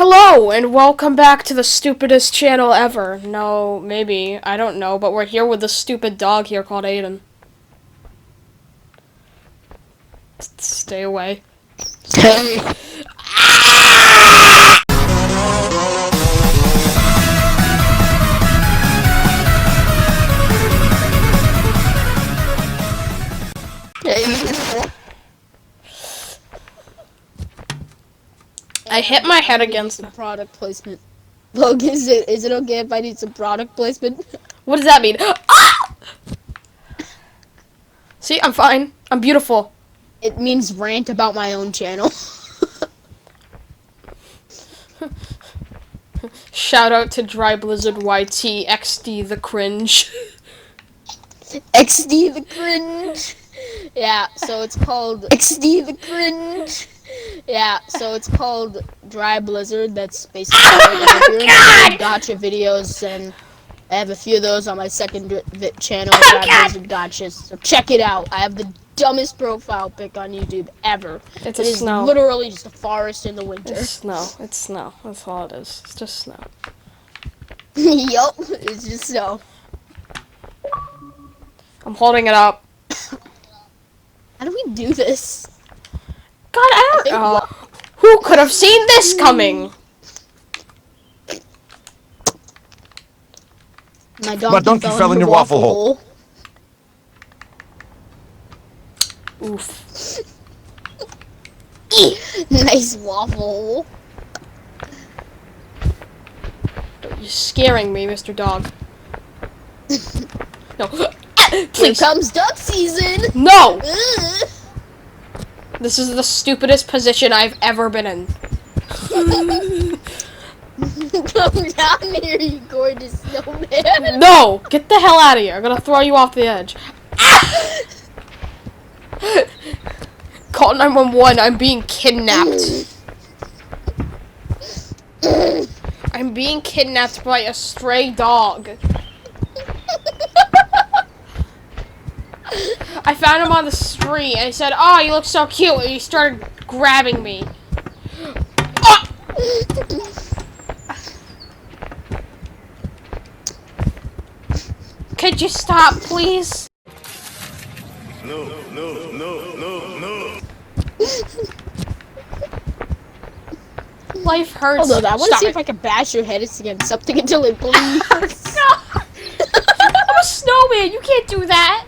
Hello, and welcome back to the stupidest channel ever. No, maybe. I don't know, but we're here with this stupid dog here called Aiden. Stay away. Hey. I hit my head against some product placement. Look, is it okay if I need some product placement? What does that mean? Ah! See, I'm fine. I'm beautiful. It means rant about my own channel. Shout out to Dry Blizzard YT XD the cringe. XD the cringe. Yeah, so it's called XD the cringe. Yeah, so it's called Dry Blizzard. That's basically gotcha videos, and I have a few of those on my second channel, Dry Blizzard Gotchas. So check it out. I have the dumbest profile pic on YouTube ever. It's it is snow. Literally just a forest in the winter. It's snow. It's snow. That's all it is. It's just snow. Yup, it's just snow. I'm holding it up. How do we do this? God, I don't know. Who could have seen this coming? My donkey fell in your waffle hole. Oof. Nice waffle hole. You're scaring me, Mr. Dog. No. Here Please. comes duck season. No! This is the stupidest position I've ever been in. Come down here, you gorgeous snowman. No! Get the hell out of here. I'm gonna throw you off the edge. Ah! Call 911. I'm being kidnapped. I'm being kidnapped by a stray dog. I found him on the street and he said, "Oh, you look so cute," and he started grabbing me. Oh! Could you stop, please? No. Life hurts. Hold on, I want to see it. if I can bash your head against something until it bleeds. No! I'm a snowman. You can't do that.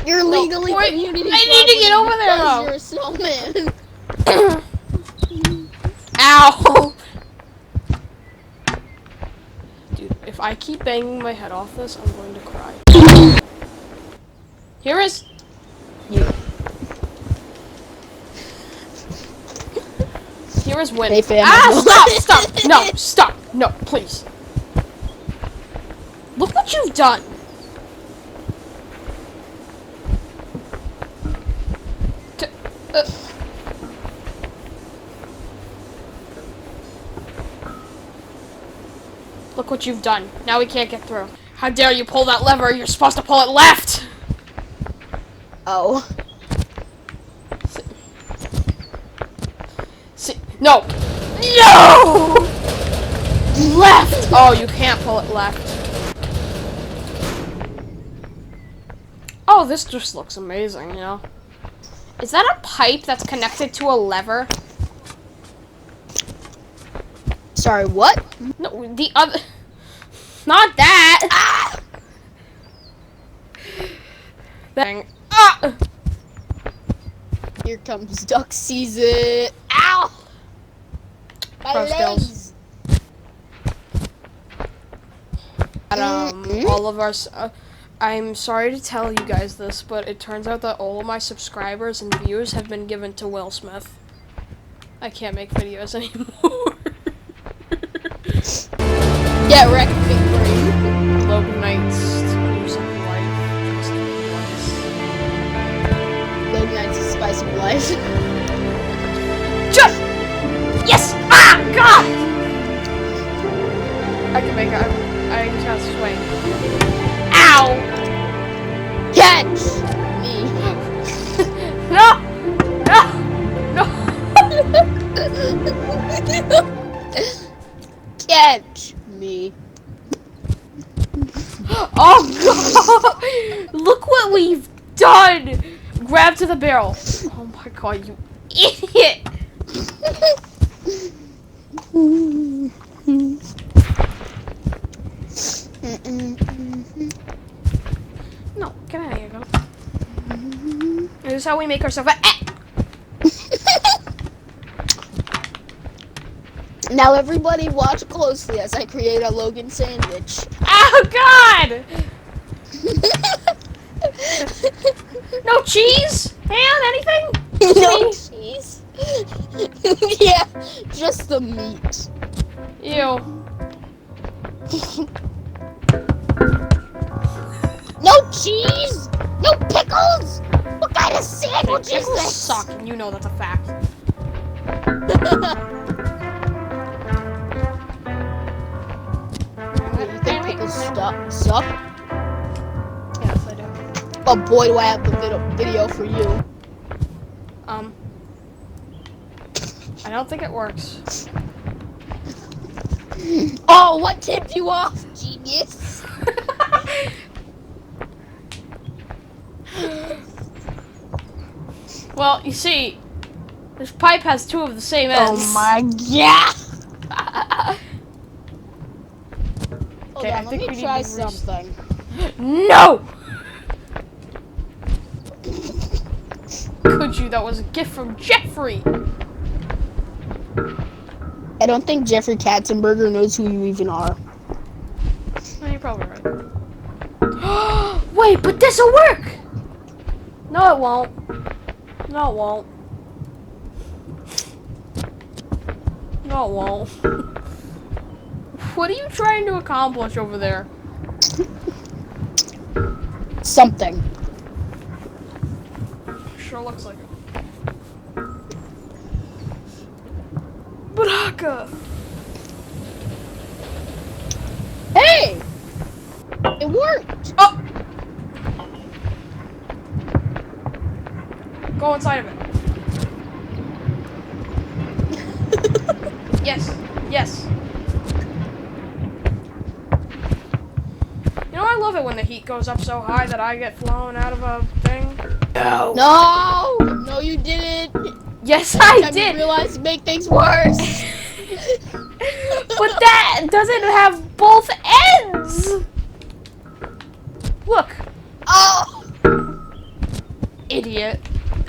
You're legally Wait, community. I need to get over there, though. You're a snowman. Ow! Dude, if I keep banging my head off this, I'm going to cry. Here is... Here is wind. Hey, fam. Stop! No, stop! No, please. Look what you've done. Look what you've done. Now we can't get through. How dare you pull that lever? You're supposed to pull it left! Oh. See, no! No! Left! Oh, you can't pull it left. Oh, this just looks amazing, you know? Is that a pipe that's connected to a lever? Sorry, what? No, the other... Not that! Ah! Dang. Ah! Here comes duck season. Ow! My Pro legs. All of our... I'm sorry to tell you guys this, but it turns out that all of my subscribers and viewers have been given to Will Smith. I can't make videos anymore. Get wrecked, big brain. Logan Knight's 20% life. Logan Knight's a spice of life. Just! Yes! Ah! God! I can make it. I just gotta swing. Ow! Catch me. No! No! No! done! Grab to the barrel. Oh my god, you idiot! No, get out of here, go. This is how we make ourselves. Now everybody watch closely as I create a Logan sandwich. Oh god! No cheese? Ham? Anything? No cheese. Yeah, just the meat. Ew. No cheese. No pickles. What kind of sandwich is Pickles this? suck, and you know that's a fact. You think pickles suck? Yes, I do. Oh boy, do I have the video for you. I don't think it works. Oh, what tipped you off, genius? Well, you see, this pipe has two of the same ends. Oh my god! Hold Okay, I on, think let we me need try to something. No! Could you? That was a gift from Jeffrey. I don't think Jeffrey Katzenberger knows who you even are. Oh, you're probably right. Wait, but this'll work! No, it won't. No, it won't. No, it won't. What are you trying to accomplish over there? Something. Sure looks like it. Baraka! Hey! It worked! Oh! Go inside of it. Yes. Yes. You know, I love it when the heat goes up so high that I get flown out of a thing. No. No! No, you didn't! Yes, I I did. realized to make things worse! But that doesn't have both ends. Look, Oh! idiot.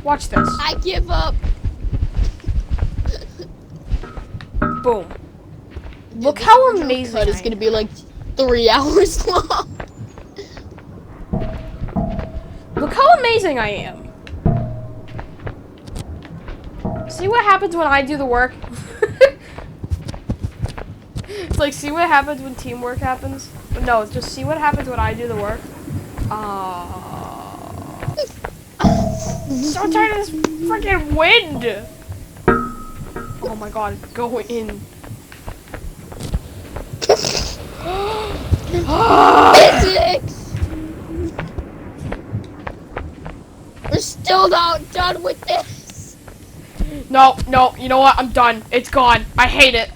Watch this. I give up! Boom. Look This how original amazing cut I is am. gonna be like 3 hours long. Look how amazing I am. See what happens when I do the work? It's like, see what happens when teamwork happens? But no, just see what happens when I do the work. So tired of this freaking wind! Oh my god, go in. Physics! We're still not done with this. No, no, you know what? I'm done. It's gone. I hate it.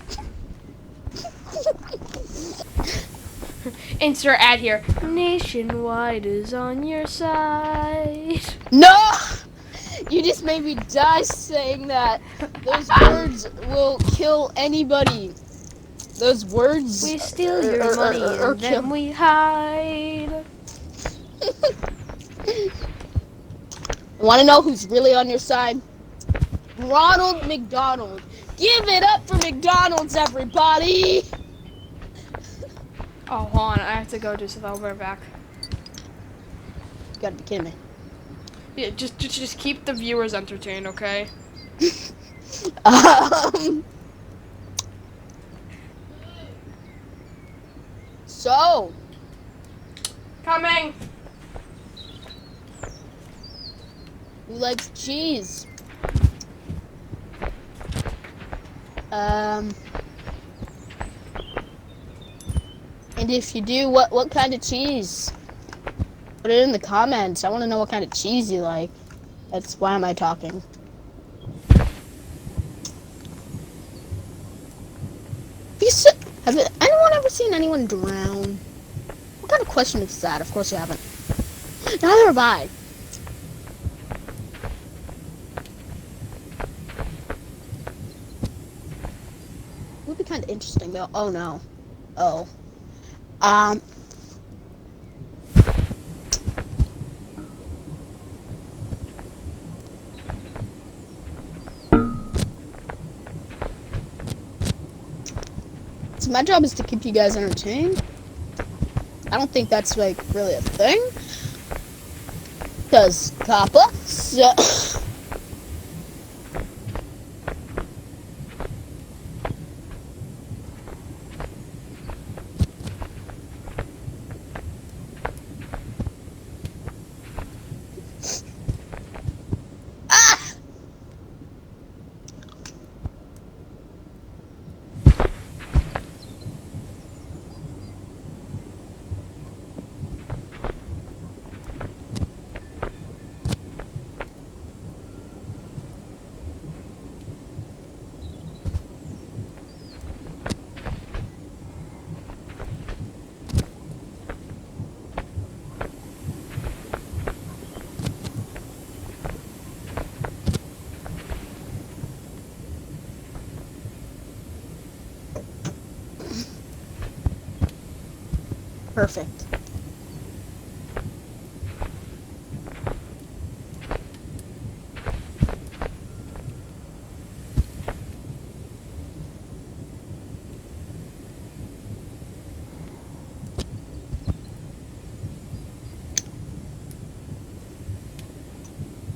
Insert ad here. Nationwide is on your side. No! You just made me die saying that. Those words will kill anybody. Those words. We steal your money and then we hide. Want to know who's really on your side? Ronald McDonald. Give it up for McDonald's, everybody! Oh, hold on. I have to go do something. I'll be right back. You gotta be kidding me. Yeah, just keep the viewers entertained, okay? So, Coming. who likes cheese? And if you do, what kind of cheese? Put it in the comments. I want to know what kind of cheese you like. That's why am I talking? Have anyone ever seen anyone drown? What kind of question is that? Of course you haven't. Neither have I. kind of interesting though. Oh no. Oh. Um. So my job is to keep you guys entertained. I don't think that's like really a thing. Cause Kappa. So. Perfect.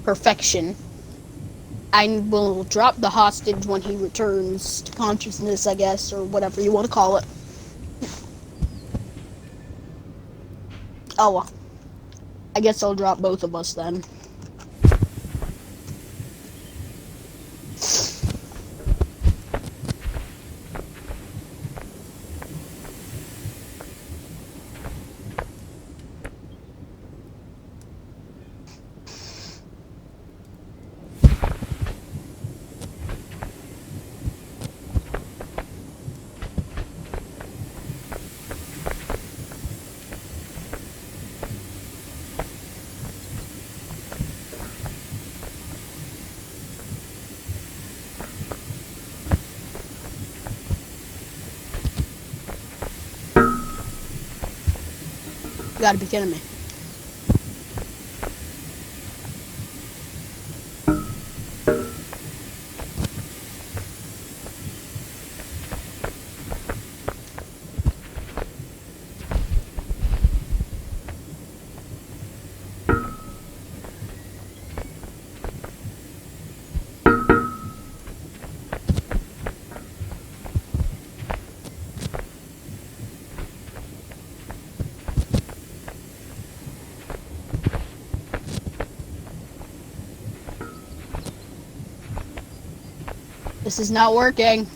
Perfection. I will drop the hostage when he returns to consciousness, I guess, or whatever you want to call it. Oh, well. I guess I'll drop both of us then. You gotta be kidding me. This is not working.